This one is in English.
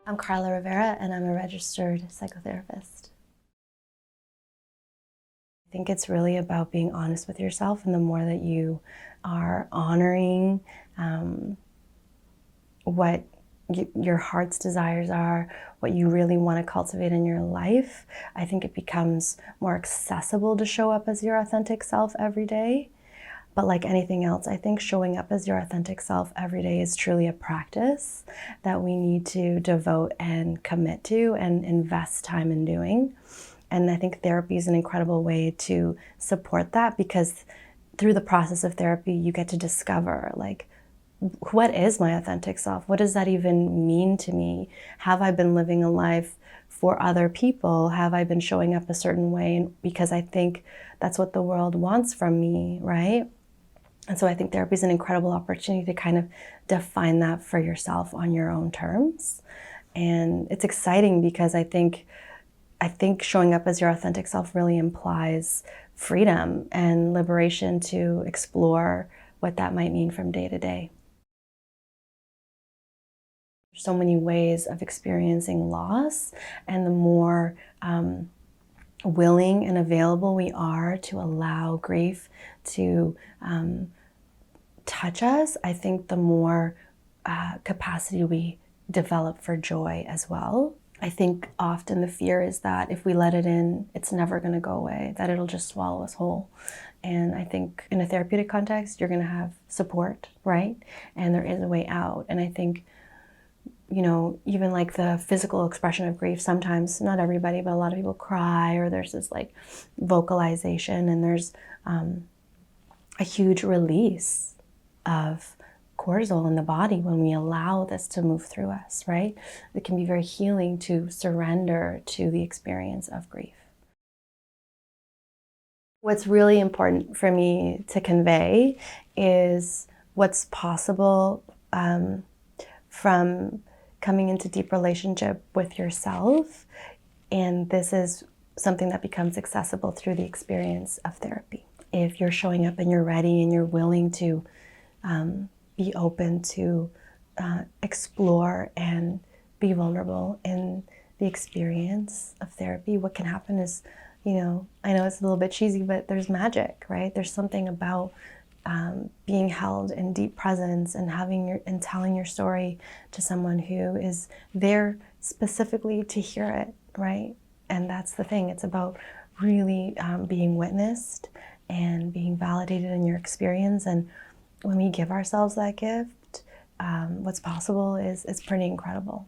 I'm Karla Rivera, and I'm a registered psychotherapist. I think it's really about being honest with yourself, and the more that you are honoring what your heart's desires are, what you really want to cultivate in your life, I think it becomes more accessible to show up as your authentic self every day. But like anything else, I think showing up as your authentic self every day is truly a practice that we need to devote and commit to and invest time in doing. And I think therapy is an incredible way to support that, because through the process of therapy, you get to discover, like, what is my authentic self? What does that even mean to me? Have I been living a life for other people? Have I been showing up a certain way because I think that's what the world wants from me, right? And so I think therapy is an incredible opportunity to kind of define that for yourself on your own terms. And it's exciting because I think showing up as your authentic self really implies freedom and liberation to explore what that might mean from day to day. There's so many ways of experiencing loss, and the more willing and available we are to allow grief to touch us, I think the more capacity we develop for joy as well. I think often the fear is that if we let it in, it's never going to go away, that it'll just swallow us whole. And I think in a therapeutic context, you're going to have support, right? And there is a way out. And I think, you know, even like the physical expression of grief, sometimes, not everybody, but a lot of people cry, or there's this like vocalization, and there's a huge release of cortisol in the body when we allow this to move through us, right? It can be very healing to surrender to the experience of grief. What's really important for me to convey is what's possible from coming into deep relationship with yourself. And this is something that becomes accessible through the experience of therapy. If you're showing up and you're ready and you're willing to be open to explore and be vulnerable in the experience of therapy, what can happen is, you know, I know it's a little bit cheesy, but there's magic, right? There's something about being held in deep presence and and telling your story to someone who is there specifically to hear it, right? And that's the thing. It's about really being witnessed and being validated in your experience. And when we give ourselves that gift, what's possible is pretty incredible.